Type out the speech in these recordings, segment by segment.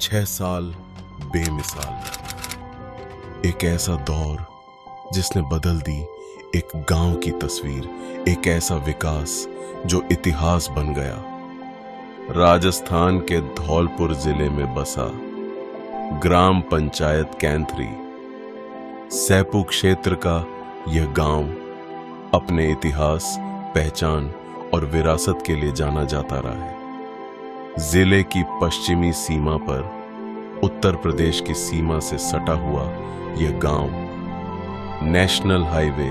6 साल बेमिसाल, एक ऐसा दौर जिसने बदल दी एक गांव की तस्वीर, एक ऐसा विकास जो इतिहास बन गया। राजस्थान के धौलपुर जिले में बसा ग्राम पंचायत कैंथरी, सैपू क्षेत्र का यह गांव अपने इतिहास, पहचान और विरासत के लिए जाना जाता रहा है। जिले की पश्चिमी सीमा पर उत्तर प्रदेश की सीमा से सटा हुआ यह गांव नेशनल हाईवे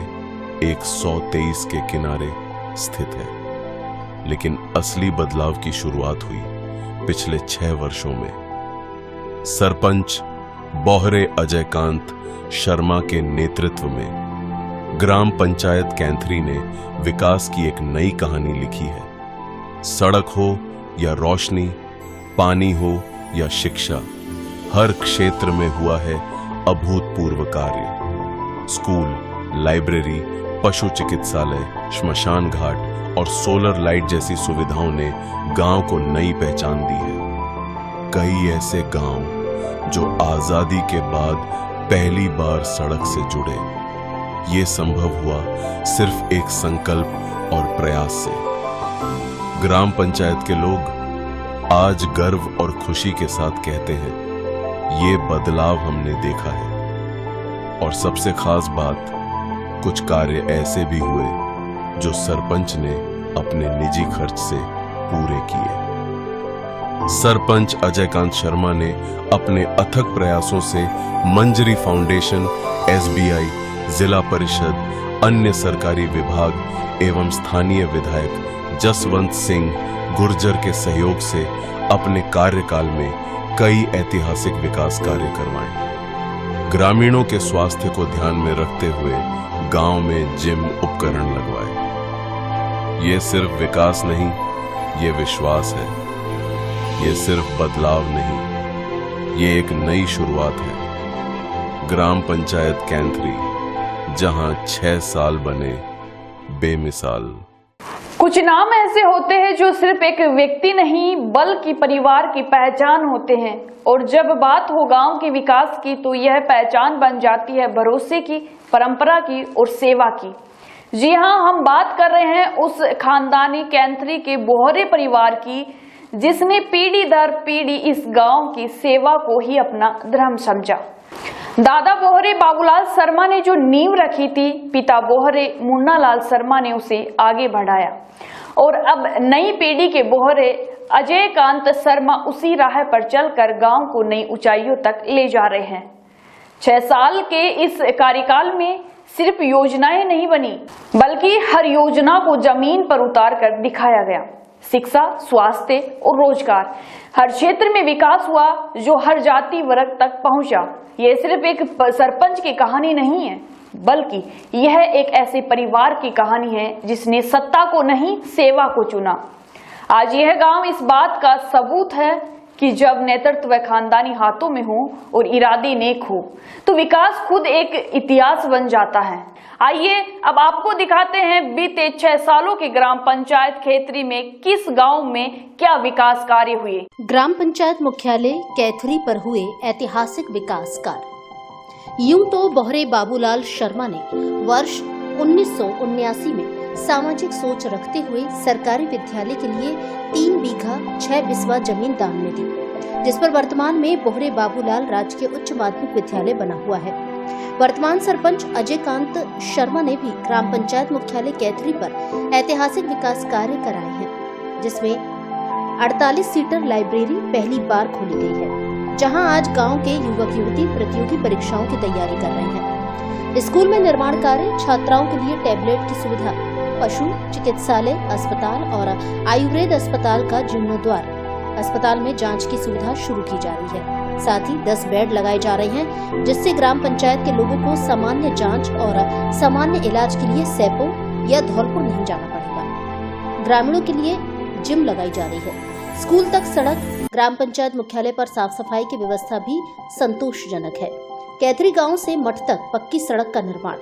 123 के किनारे स्थित है। लेकिन असली बदलाव की शुरुआत हुई पिछले 6 वर्षों में। सरपंच बोहरे अजयकांत शर्मा के नेतृत्व में ग्राम पंचायत कैंथरी ने विकास की एक नई कहानी लिखी है। सड़क हो या रोशनी, पानी हो या शिक्षा, हर क्षेत्र में हुआ है अभूतपूर्व कार्य। स्कूल, लाइब्रेरी, पशु चिकित्सालय, श्मशान घाट और सोलर लाइट जैसी सुविधाओं ने गांव को नई पहचान दी है। कई ऐसे गांव जो आजादी के बाद पहली बार सड़क से जुड़े। ये संभव हुआ सिर्फ एक संकल्प और प्रयास से। ग्राम पंचायत के लोग आज गर्व और खुशी के साथ कहते हैं, ये बदलाव हमने देखा है। और सबसे खास बात, कुछ कार्य ऐसे भी हुए जो सरपंच ने अपने निजी खर्च से पूरे किए। सरपंच अजयकांत शर्मा ने अपने अथक प्रयासों से मंजरी फाउंडेशन, SBI, जिला परिषद, अन्य सरकारी विभाग एवं स्थानीय विधायक जसवंत सिंह गुर्जर के सहयोग से अपने कार्यकाल में कई ऐतिहासिक विकास कार्य करवाए। ग्रामीणों के स्वास्थ्य को ध्यान में रखते हुए गांव में जिम उपकरण लगवाए। ये सिर्फ विकास नहीं, ये विश्वास है। ये सिर्फ बदलाव नहीं, ये एक नई शुरुआत है। ग्राम पंचायत कैंथरी, जहां 6 साल बने बेमिसाल। कुछ नाम ऐसे होते हैं जो सिर्फ एक व्यक्ति नहीं बल्कि परिवार की पहचान होते हैं, और जब बात हो गांव के विकास की तो यह पहचान बन जाती है भरोसे की, परंपरा की और सेवा की। जी हां, हम बात कर रहे हैं उस खानदानी कैंथरी के बोहरे परिवार की जिसने पीढ़ी दर पीढ़ी इस गांव की सेवा को ही अपना धर्म समझा। दादा बोहरे बाबूलाल शर्मा ने जो नींव रखी थी, पिता बोहरे मुन्नालाल शर्मा ने उसे आगे बढ़ाया, और अब नई पीढ़ी के बोहरे अजयकांत शर्मा उसी राह पर चलकर गांव को नई ऊंचाइयों तक ले जा रहे हैं। 6 साल के इस कार्यकाल में सिर्फ योजनाएं नहीं बनी, बल्कि हर योजना को जमीन पर उतार कर दिखाया गया। शिक्षा, स्वास्थ्य और रोजगार, हर क्षेत्र में विकास हुआ जो हर जाति वर्ग तक पहुंचा। यह सिर्फ एक सरपंच की कहानी नहीं है, बल्कि यह एक ऐसे परिवार की कहानी है जिसने सत्ता को नहीं, सेवा को चुना। आज यह गांव इस बात का सबूत है कि जब नेतृत्व खानदानी हाथों में हो और इरादे नेक हो तो विकास खुद एक इतिहास बन जाता है। आइए अब आपको दिखाते हैं बीते 6 सालों के ग्राम पंचायत कैथरी में किस गांव में क्या विकास कार्य हुए। ग्राम पंचायत मुख्यालय कैथरी पर हुए ऐतिहासिक विकास कार्य। यूं तो बोहरे बाबूलाल शर्मा ने वर्ष 1979 में सामाजिक सोच रखते हुए सरकारी विद्यालय के लिए 3 बीघा 6 बिस्वा जमीन दान में दी, जिस पर वर्तमान में बोहरे बाबूलाल राजकीय उच्च माध्यमिक विद्यालय बना हुआ है। वर्तमान सरपंच अजयकांत शर्मा ने भी ग्राम पंचायत मुख्यालय कैथरी पर ऐतिहासिक विकास कार्य कराए हैं, जिसमें 48 सीटर लाइब्रेरी पहली बार खोली गई है, जहां आज गांव के युवक युवती प्रतियोगी परीक्षाओं की तैयारी कर रहे हैं। स्कूल में निर्माण कार्य, छात्राओं के लिए टैबलेट की सुविधा, पशु चिकित्सालय अस्पताल और आयुर्वेद अस्पताल का जीर्णोद्वार, अस्पताल में जांच की सुविधा शुरू की जा रही है। साथ ही 10 बेड लगाए जा रहे हैं, जिससे ग्राम पंचायत के लोगों को सामान्य जांच और सामान्य इलाज के लिए सैपो या धौलपुर नहीं जाना पड़ेगा। ग्रामीणों के लिए जिम लगाई जा रही है। स्कूल तक सड़क, ग्राम पंचायत मुख्यालय पर साफ सफाई की व्यवस्था भी संतोषजनक है। कैथरी गांव से मठ तक पक्की सड़क का निर्माण,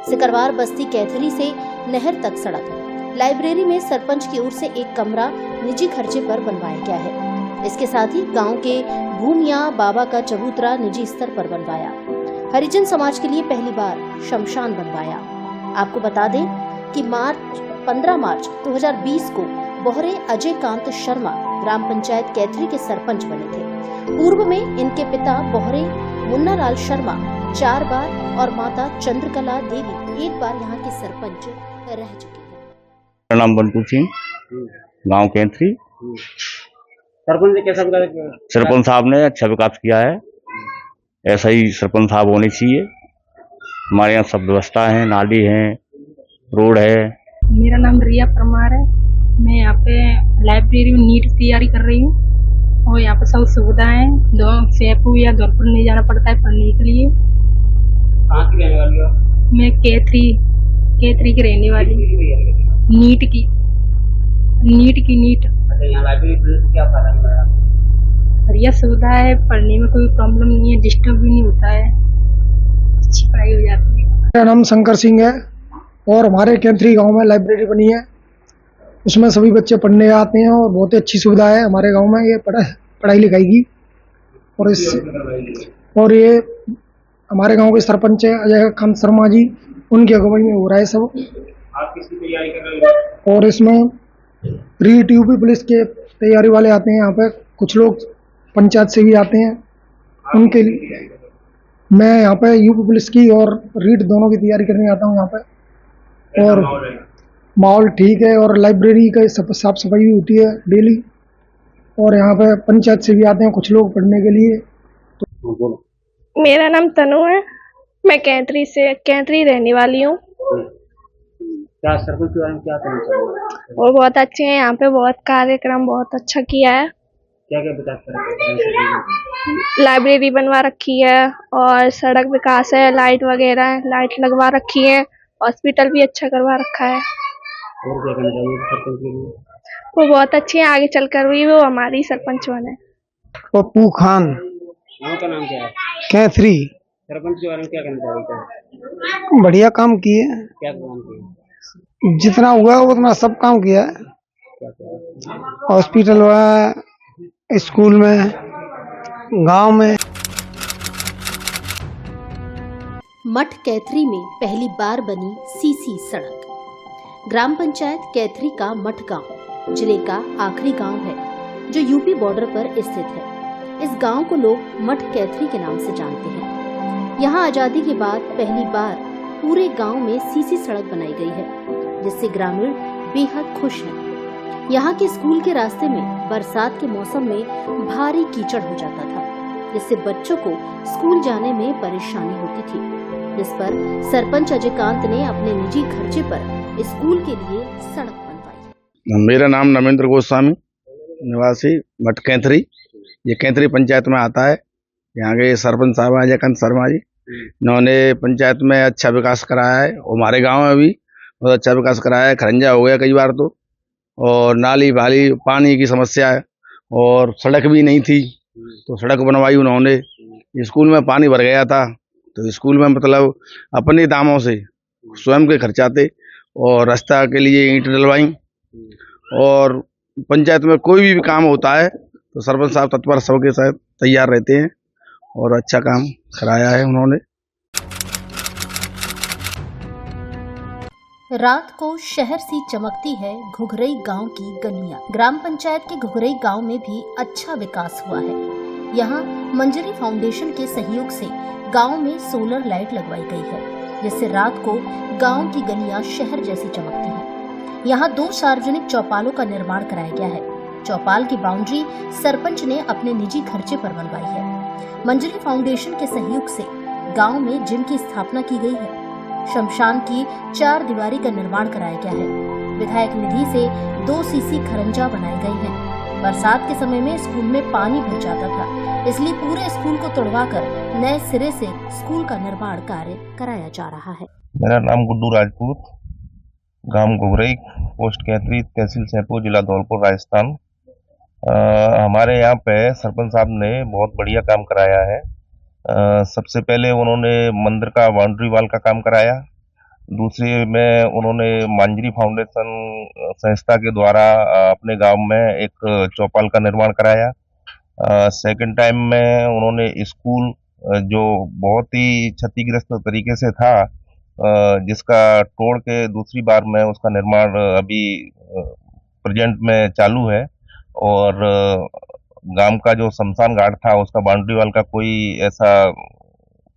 सिकरवार बस्ती कैथरी से नहर तक सड़क, लाइब्रेरी में सरपंच की ओर से एक कमरा निजी खर्चे पर बनवाया गया है। इसके साथ ही गांव के भूमिया बाबा का चबूतरा निजी स्तर पर बनवाया। हरिजन समाज के लिए पहली बार शमशान बनवाया। आपको बता दें कि 15 मार्च 2020 को बोहरे अजय कांत शर्मा ग्राम पंचायत कैथरी के सरपंच बने थे। पूर्व में इनके पिता बोहरे मुन्ना लाल शर्मा 4 बार और माता चंद्रकला देवी 1 बार यहाँ के सरपंच रह चुके हैं। मेरा नाम बंटू सिंह, गांव कैथरी। सरपंच ने कैसा विकास किया? सरपंच साहब ने अच्छा विकास किया है, ऐसा ही सरपंच साहब होने चाहिए। हमारे यहाँ सब व्यवस्था है, नाली है, रोड है। मेरा नाम रिया परमार है। मैं यहाँ पे लाइब्रेरी में नीट की तैयारी कर रही हूँ और यहाँ पे सब सुविधाएं सेपू या धौलपुर नहीं जाना पड़ता है पढ़ने के लिए। कहाँ की रहने वाली हो? मैं कैथरी की रहने वाली हूँ। नीट की। अच्छा, यहाँ लाइब्रेरी से क्या फायदा मिला है? बढ़िया सुविधा है, पढ़ने में कोई प्रॉब्लम नहीं है, डिस्टर्ब भी नहीं होता है, अच्छी पढ़ाई हो जाती है। मेरा नाम शंकर सिंह है और हमारे कैथरी गांव में लाइब्रेरी बनी है। उसमें सभी बच्चे पढ़ने आते हैं और बहुत ही अच्छी सुविधा है हमारे गांव में ये पढ़ाई लिखाई की। और ये हमारे गांव के सरपंच है अजय कांत शर्मा जी, उनकी अगुवाई में हो रहा है सब। आप किसकी तैयारी कर रहे हो? और इसमें रीट यूपी पुलिस के तैयारी वाले आते हैं यहाँ पे, कुछ लोग पंचायत से भी आते हैं। उनके लिए मैं यहाँ पे यूपी पुलिस की और रीट दोनों की तैयारी करने आता हूँ यहाँ पे। और माहौल ठीक है और लाइब्रेरी का साफ सफाई भी होती है डेली। और यहाँ पे पंचायत से भी आते हैं कुछ लोग पढ़ने के लिए। मेरा नाम तनु है, मैं कैथरी रहने वाली हूँ। क्या सरपंच के बारे में क्या कहना चाहिए? वो बहुत अच्छे हैं, यहाँ पे बहुत कार्यक्रम बहुत अच्छा किया है। क्या क्या विकास करा? लाइब्रेरी बनवा रखी है और सड़क विकास है, लाइट वगैरह लाइट लगवा रखी है, हॉस्पिटल भी अच्छा करवा रखा है। और क्या कहना चाहिए सरपंच के लिए? वो बहुत अच्छे हैं, आगे चलकर भी वो हमारी सरपंच बने। पप्पू खान, गाँव का नाम क्या है? कैथरी। सरपंच के बारे में क्या कहना चाहिए? बढ़िया काम किए, क्या काम किया? जितना हुआ उतना सब काम किया है। क्या क्या? हॉस्पिटल हुआ, स्कूल में, गांव में। मठ कैथरी में पहली बार बनी सीसी सड़क। ग्राम पंचायत कैथरी का मठ गांव जिले का आखिरी गांव है जो यूपी बॉर्डर पर स्थित है। इस गांव को लोग मठ कैथरी के नाम से जानते हैं। यहाँ आजादी के बाद पहली बार पूरे गांव में सीसी सड़क बनाई गई है, जिससे ग्रामीण बेहद खुश हैं। यहाँ के स्कूल के रास्ते में बरसात के मौसम में भारी कीचड़ हो जाता था, जिससे बच्चों को स्कूल जाने में परेशानी होती थी, जिस पर सरपंच अजय कांत ने अपने निजी खर्चे पर स्कूल के लिए सड़क बनवाई। मेरा नाम नमेंद्र गोस्वामी, निवासी मठ कैथरी। ये कैथरी पंचायत में आता है। यहाँ के सरपंच साहब अजय कांत शर्मा जी, इन्होंने पंचायत में अच्छा विकास कराया है। हमारे गाँव में भी बहुत अच्छा विकास कराया है। खरंजा हो गया कई बार तो, और नाली भाली पानी की समस्या है और सड़क भी नहीं थी तो सड़क बनवाई उन्होंने। स्कूल में पानी भर गया था तो स्कूल में मतलब अपने दामों से स्वयं के खर्चाते और रास्ता के लिए ईंट डलवाई। और पंचायत में कोई भी काम होता है तो सरपंच साहब तत्पर सबके साथ तैयार रहते हैं और अच्छा काम कराया है उन्होंने। रात को शहर सी चमकती है घुघरई गांव की गलियां। ग्राम पंचायत के घुघरई गांव में भी अच्छा विकास हुआ है। यहाँ मंजरी फाउंडेशन के सहयोग से गांव में सोलर लाइट लगवाई गई है, जिससे रात को गांव की गलियां शहर जैसी चमकती हैं। यहाँ 2 सार्वजनिक चौपालों का निर्माण कराया गया है। चौपाल की बाउंड्री सरपंच ने अपने निजी खर्चे पर बनवाई है। मंजरी फाउंडेशन के सहयोग से गांव में जिम की स्थापना की गई है। शमशान की 4 दीवारी का निर्माण कराया गया है। विधायक निधि से 2 सीसी खरंजा बनाए गए हैं। बरसात के समय में स्कूल में पानी भर जाता था, इसलिए पूरे स्कूल को तोड़वाकर नए सिरे से स्कूल का निर्माण कार्य कराया जा रहा है। मेरा नाम गुड्डू राजपूत, गांव घुघरई, पोस्ट कैथरी, तहसील सैदपुर, जिला धौलपुर, राजस्थान। हमारे यहाँ पे सरपंच साहब ने बहुत बढ़िया काम कराया है। सबसे पहले उन्होंने मंदिर का बाउंड्री वाल का काम कराया। दूसरे में उन्होंने मंजरी फाउंडेशन संस्था के द्वारा अपने गांव में एक चौपाल का निर्माण कराया। सेकंड टाइम में उन्होंने स्कूल जो बहुत ही क्षतिग्रस्त तरीके से था, जिसका तोड़ के दूसरी बार में उसका निर्माण अभी प्रेजेंट में चालू है। और गांव का जो शमशान घाट था उसका बाउंड्री वाल का कोई ऐसा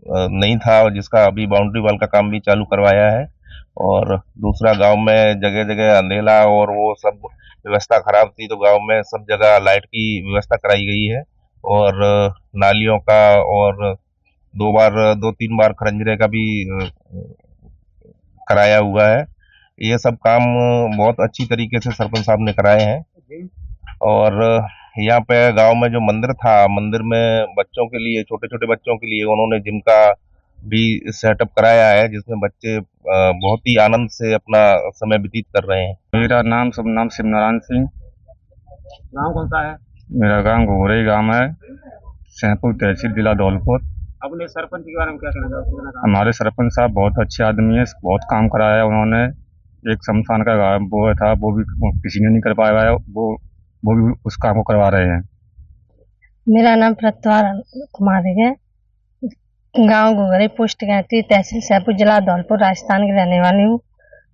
नहीं था, जिसका अभी बाउंड्री वाल का काम भी चालू करवाया है। और दूसरा, गांव में जगह जगह अंधेला और वो सब व्यवस्था खराब थी, तो गांव में सब जगह लाइट की व्यवस्था कराई गई है। और नालियों का और 2-3 बार खरंजरे का भी कराया हुआ है। ये सब काम बहुत अच्छी तरीके से सरपंच साहब ने कराए हैं। और यहाँ पे गांव में जो मंदिर था, मंदिर में बच्चों के लिए, छोटे छोटे बच्चों के लिए उन्होंने जिम का भी सेटअप कराया है, जिसमें बच्चे बहुत ही आनंद से अपना समय व्यतीत कर रहे हैं। मेरा नाम शिवनारायण सिंह। गाँव कौन सा है? मेरा गांव घोगरई गांव है, सहपुर तहसील, जिला धौलपुर। अपने सरपंच के बारे में क्या कहना चाहोगे? हमारे सरपंच साहब बहुत अच्छे आदमी है, बहुत काम कराया है उन्होंने। एक शमशान का वो था, वो भी किसी ने नहीं कर पाया है, वो भी उस काम को करवा रहे हैं। मेरा नाम प्रतिभा कुमारी है, गांव घोगरई, पोस्ट कैथरी, तहसील सहपुर, जिला धौलपुर, राजस्थान की रहने वाली हूँ।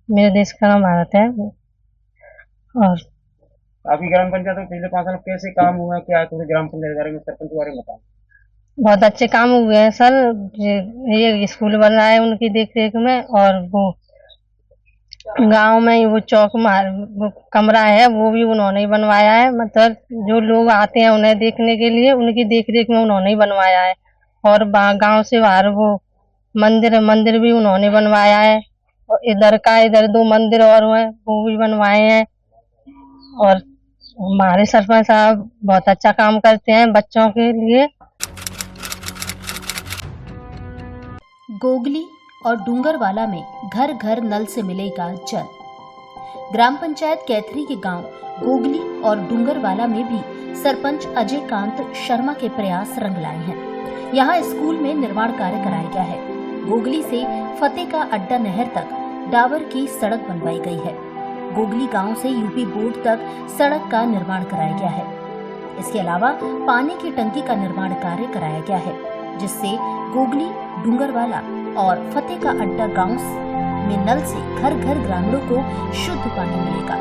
मेरे देश का नाम भारत है। और आपकी ग्राम पंचायत में पिछले 5 साल कैसे काम हुआ है, क्या है पूरे ग्राम पंचायत के बारे में, सरपंच के बारे में बताओ। बहुत अच्छे काम हुए हैं सर। ये स्कूल बन रहा है उनकी देख रेख में, और वो गांव में वो वो कमरा है वो भी उन्होंने ही बनवाया है। मतलब जो लोग आते हैं उन्हें देखने के लिए उनकी देख रेख में उन्होंने ही बनवाया है। और गांव से बाहर वो मंदिर भी उन्होंने बनवाया है। और इधर 2 मंदिर और हैं वो भी बनवाए हैं। और हमारे सरपंच साहब बहुत अच्छा काम करते हैं बच्चों के लिए। गोगली और डूंगरवाला में घर घर नल से मिलेगा जल। ग्राम पंचायत कैथरी के गांव गोगली और डूंगरवाला में भी सरपंच अजय कांत शर्मा के प्रयास रंग लाए हैं। यहाँ स्कूल में निर्माण कार्य कराया गया है। गोगली से फतेह का अड्डा नहर तक डाबर की सड़क बनवाई गई है। गोगली गांव से यूपी बोर्ड तक सड़क का निर्माण कराया गया है। इसके अलावा पानी की टंकी का निर्माण कार्य कराया गया है, जिससे गोगली, डूंगरवाला और फतेह का अड्डा गांव में नल से घर घर ग्रामीणों को शुद्ध पानी मिलेगा।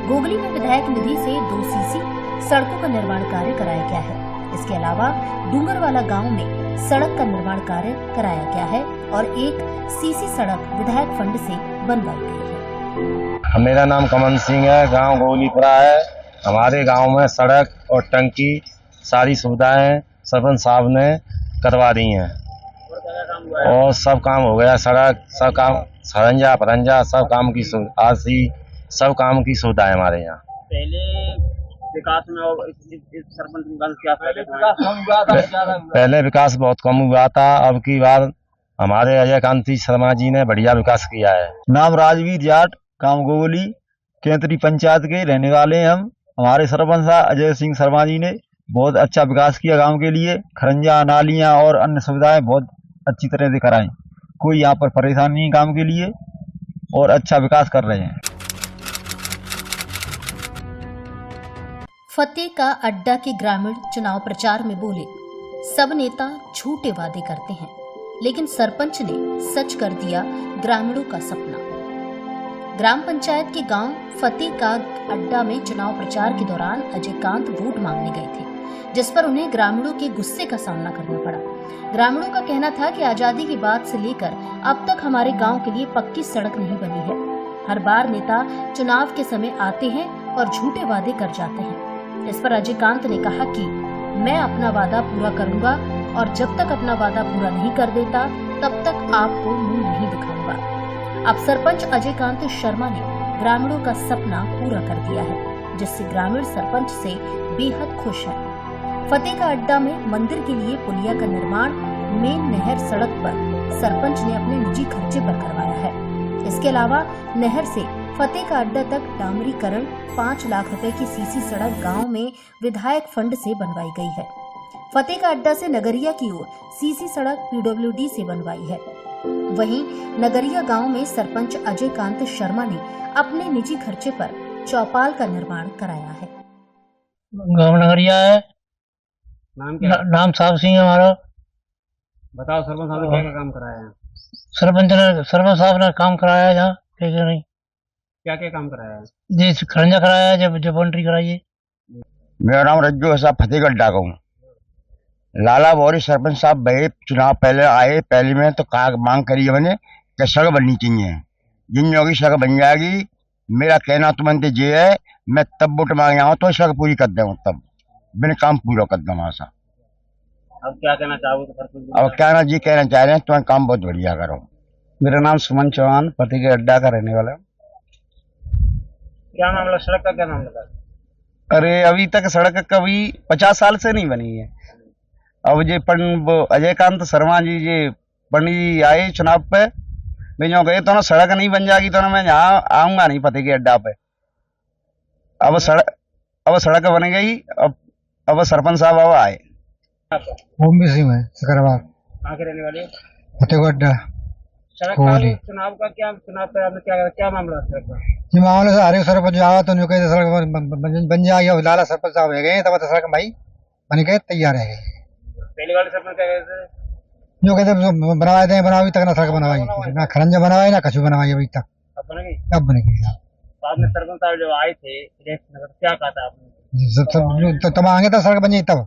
गोगली में विधायक निधि से 2 सीसी सड़कों का निर्माण कार्य कराया गया है। इसके अलावा डूंगरवाला गांव में सड़क का निर्माण कार्य कराया गया है और 1 सीसी सड़क विधायक फंड से बनवाई गई है। मेरा नाम कमल सिंह है, गांव गोगलीपुरा है। हमारे गांव में सड़क और टंकी सारी सुविधाएं सरपंच साहब ने करवा दी हैं। और सब काम हो गया, सड़क, सब काम, सरंजा परंजा, सब काम की सब काम की सुविधा है हमारे यहाँ। पहले विकास में और इस सरपंच में क्या पहले विकास बहुत कम हुआ था, अब की बार हमारे अजय कांत शर्मा जी ने बढ़िया विकास किया है। नाम राजवीर जाट, गांव गोगली, कैथरी पंचायत के रहने वाले हैं हम। हमारे सरपंच साहब अजय सिंह शर्मा जी ने बहुत अच्छा विकास किया गांव के लिए। खरंजा, नालियां और अन्य सुविधाएं बहुत अच्छी तरह से कराएं। कोई यहाँ पर परेशानी नहीं काम के लिए, और अच्छा विकास कर रहे हैं। फतेह का अड्डा के ग्रामीण चुनाव प्रचार में बोले, सब नेता झूठे वादे करते हैं, लेकिन सरपंच ने सच कर दिया ग्रामीणों का सपना। ग्राम पंचायत के गांव फतेह का अड्डा में चुनाव प्रचार के दौरान अजय कांत वोट मांगने गए थे, जिस पर उन्हें ग्रामीणों के गुस्से का सामना करना पड़ा। ग्रामीणों का कहना था कि आजादी के बाद से लेकर अब तक हमारे गांव के लिए पक्की सड़क नहीं बनी है। हर बार नेता चुनाव के समय आते हैं और झूठे वादे कर जाते हैं। इस पर अजय कांत ने कहा कि मैं अपना वादा पूरा करूंगा, और जब तक अपना वादा पूरा नहीं कर देता तब तक आपको मुंह नहीं दिखाऊंगा। अब सरपंच अजय कांत शर्मा ने ग्रामीणों का सपना पूरा कर दिया है, जिससे ग्रामीण सरपंच से बेहद खुश है। फतेह का अड्डा में मंदिर के लिए पुलिया का निर्माण मेन नहर सड़क पर सरपंच ने अपने निजी खर्चे पर करवाया है। इसके अलावा नहर से फतेह का अड्डा तक डामरीकरण 5 लाख रुपए की सीसी सड़क गांव में विधायक फंड से बनवाई गई है। फतेह का अड्डा से नगरिया की ओर सीसी सड़क PWD से बनवाई है। वहीं नगरिया गांव में सरपंच अजय कांत शर्मा ने अपने निजी खर्चे पर चौपाल का निर्माण कराया है। गांव नगरिया है, नाम क्या है? नाम साहब सिंह हमारा। बताओ सरपंच साहब ने क्या क्या काम कराया है? सरपंच साहब ने काम कराया है यहाँ, ठीक है नहीं? क्या क्या काम कराया है? जी खरंजा कराया है, जब बाउंड्री कराई है। मेरा नाम रज्जू है साहब, फतेहगढ़ डाका हूँ। लाला बोरी सरपंच साहब भाई चुनाव पहले आए, पहले में तो मांग करी है मैंने कि सड़क बननी चाहिए। जिन जोगी सड़क बन जाएगी, मेरा कहना तुमंते ये है, मैं तब वोट मांगे आऊँ तो सड़क पूरी कर दूँ, तब मैंने काम पूरा कर दूँ वहाँ से। अब क्या कहना चाहोगे? अब कहना जी कहना चाह रहे हैं तुम्हारा काम बहुत बढ़िया करो। मेरा नाम सुमन चौहान, फतेहगढ़ अड्डा का रहने वाला। क्या मामला, सड़क का क्या मामला था? अरे अभी तक सड़क कभी 50 साल से नहीं बनी है। अब ये अजयकांत शर्मा जी ये पंडित जी आए चुनाव पे, मैं जो गए तो ना सड़क नहीं बन जाएगी तो ना मैं यहाँ आऊंगा नहीं फतेहगढ़ अड्डा पे। अब सड़क बन गई। अब सरपंच साहब अब आए। ओम सिंह है, सकरवार। कहाँ के रहने वाले? फतेहगढ़ अड्डा। सड़क का चुनाव का क्या, चुनाव पे आपने क्या मामला सड़क का? ये मामले से हरे सरपंच आवा तो कहते सड़क बन जाएगी। लाला सरपंच साहब है गए, तब तो सड़क भाई बन गए, तैयार है गए। पहले वाले सरपंच क्या कहते? जो कहते बनवाए थे, बनावी तक ना सड़क बनवाई, ना खरंजा बनवाई ना कछु बनवाई अभी तक। अब बनेगी? अब बनेगी। बाद में सरपंच साहब जब आए थे इलेक्शन में, क्या कहा था आपने? तब आएंगे तब सड़क बन जाएगी, तब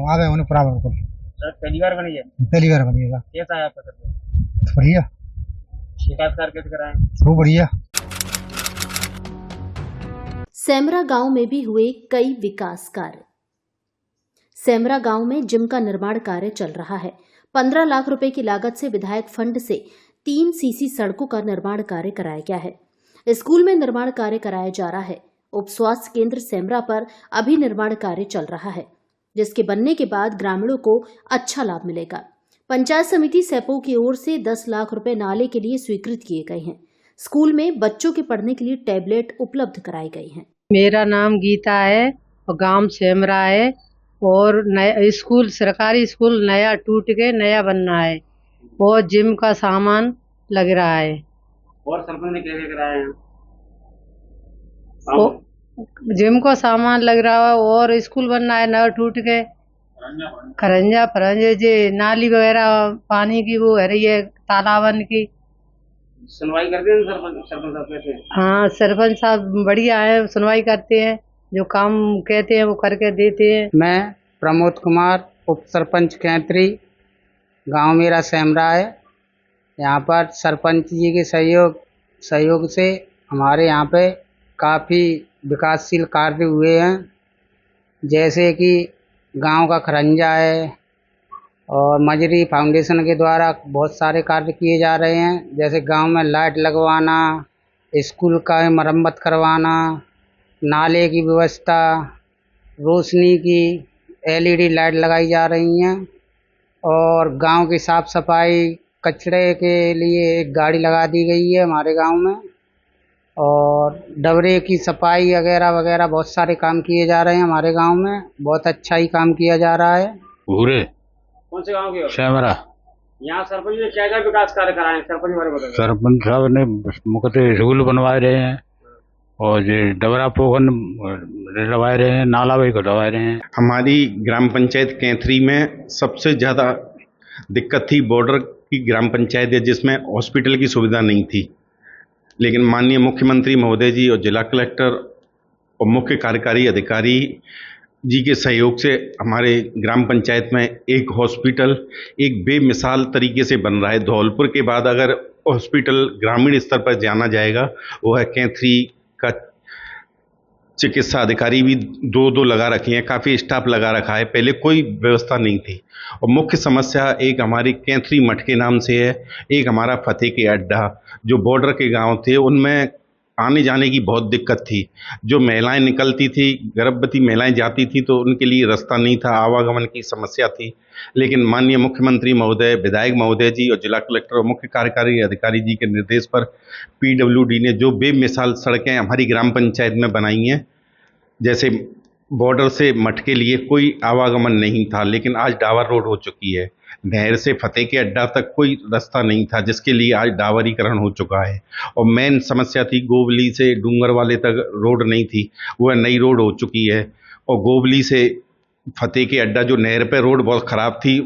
आवे उन्हें पूरा बिल्कुल। सड़क पहली बार बनी है? पहली बार बनिएगा। कैसा है आपका सरपंच? बढ़िया। विकास कार्य कैसे कराए? खूब बढ़िया। सेमरा गांव में भी हुए कई विकास कार्य। सेमरा गांव में जिम का निर्माण कार्य चल रहा है। 15 लाख रुपए की लागत से विधायक फंड से 3 सीसी सड़कों का निर्माण कार्य कराया गया है। स्कूल में निर्माण कार्य कराया जा रहा है। उप स्वास्थ्य केंद्र सेमरा पर अभी निर्माण कार्य चल रहा है, जिसके बनने के बाद ग्रामीणों को अच्छा लाभ मिलेगा। पंचायत समिति सैपो की ओर से 10 लाख रुपए नाले के लिए स्वीकृत किए गए हैं। स्कूल में बच्चों के पढ़ने के लिए टैबलेट उपलब्ध कराई गई हैं। मेरा नाम गीता है और गांव सेमरा है, और नया स्कूल, सरकारी स्कूल नया टूट के नया बन रहा है, और जिम का सामान लग रहा है। और सरपंच ने क्या कराया है? जिम का सामान लग रहा है और स्कूल बन रहा है नया टूट के। खरंजा फरंजे जे नाली वगैरह पानी की वो है रही है, तालाबन की। सुनवाई करते हैं सरपंच साहब कैसे? हाँ, सरपंच साहब बढ़िया है, सुनवाई करते हैं, जो काम कहते हैं वो करके देते हैं। मैं प्रमोद कुमार, उप सरपंच कैंथरी, गांव मेरा सेमरा है। यहाँ पर सरपंच जी के सहयोग से हमारे यहाँ पे काफ़ी विकासशील कार्य हुए हैं, जैसे कि गांव का खरंजा है, और मजरी फाउंडेशन के द्वारा बहुत सारे कार्य किए जा रहे हैं, जैसे गांव में लाइट लगवाना, स्कूल का मरम्मत करवाना, नाले की व्यवस्था, रोशनी की LED लाइट लगाई जा रही हैं, और गांव की साफ सफाई, कचरे के लिए एक गाड़ी लगा दी गई है हमारे गांव में, और डबरे की सफाई वगैरह वगैरह बहुत सारे काम किए जा रहे हैं हमारे गांव में। बहुत अच्छा ही काम किया जा रहा है। पूरे कौन से गांव के हो? सेमरा। यहाँ सरपंच ने क्या क्या विकास कार्य कराए हैं? सरपंच बारे बताओ। सरपंच साहब ने मुख्यतः स्कूल बनवा रहे हैं, और ये डबरा पोखन डलवा रहे हैं, नाला भी कटवा रहे हैं। हमारी ग्राम पंचायत कैंथरी में सबसे ज़्यादा दिक्कत थी बॉर्डर की ग्राम पंचायत है, जिसमें हॉस्पिटल की सुविधा नहीं थी। लेकिन माननीय मुख्यमंत्री महोदय जी और जिला कलेक्टर और मुख्य कार्यकारी अधिकारी जी के सहयोग से हमारे ग्राम पंचायत में एक हॉस्पिटल एक बेमिसाल तरीके से बन रहा है। धौलपुर के बाद अगर हॉस्पिटल ग्रामीण स्तर पर जाना जाएगा वो है कैंथरी का। चिकित्सा अधिकारी भी दो लगा रखे हैं, काफ़ी स्टाफ लगा रखा है, पहले कोई व्यवस्था नहीं थी। और मुख्य समस्या एक हमारी कैंथरी मठ के नाम से है, एक हमारा फतेह के अड्डा, जो बॉर्डर के गांव थे उनमें आने जाने की बहुत दिक्कत थी। जो महिलाएं निकलती थी, गर्भवती महिलाएं जाती थी तो उनके लिए रास्ता नहीं था, आवागमन की समस्या थी। लेकिन माननीय मुख्यमंत्री महोदय, विधायक महोदय जी और जिला कलेक्टर और मुख्य कार्यकारी अधिकारी जी के निर्देश पर PWD ने जो बेमिसाल सड़कें हमारी ग्राम पंचायत में बनाई हैं, जैसे बॉर्डर से मठ के लिए कोई आवागमन नहीं था, लेकिन आज डावर रोड हो चुकी है। नहर से फतेह के अड्डा तक कोई रास्ता नहीं था, जिसके लिए आज डावरीकरण हो चुका है। और मेन समस्या थी गोवली से डूंगर वाले तक रोड नहीं थी, वह नई रोड हो चुकी है। और गोवली से फतेह के अड्डा जो नहर पे रोड बहुत ख़राब थी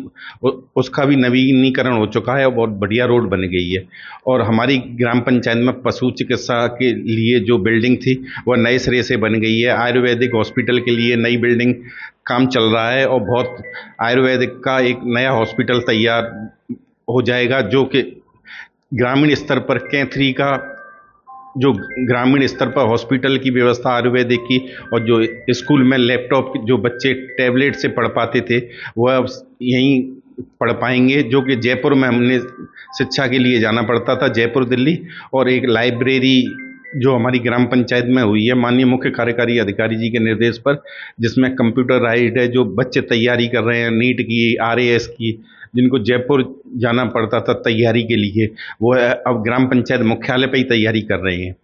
उसका भी नवीनीकरण हो चुका है और बहुत बढ़िया रोड बन गई है। और हमारी ग्राम पंचायत में पशु चिकित्सा के लिए जो बिल्डिंग थी वह नए सिरे से बन गई है। आयुर्वेदिक हॉस्पिटल के लिए नई बिल्डिंग काम चल रहा है और बहुत आयुर्वेदिक का एक नया हॉस्पिटल तैयार हो जाएगा, जो कि ग्रामीण स्तर पर कैथरी का जो ग्रामीण स्तर पर हॉस्पिटल की व्यवस्था आयुर्वेदिक की, और जो स्कूल में लैपटॉप जो बच्चे टैबलेट से पढ़ पाते थे वह अब यहीं पढ़ पाएंगे, जो कि जयपुर में हमने शिक्षा के लिए जाना पड़ता था, जयपुर दिल्ली। और एक लाइब्रेरी जो हमारी ग्राम पंचायत में हुई है माननीय मुख्य कार्यकारी अधिकारी जी के निर्देश पर, जिसमें कंप्यूटराइज्ड है। जो बच्चे तैयारी कर रहे हैं नीट की, RAS की, जिनको जयपुर जाना पड़ता था तैयारी के लिए, वो अब ग्राम पंचायत मुख्यालय पे ही तैयारी कर रहे हैं।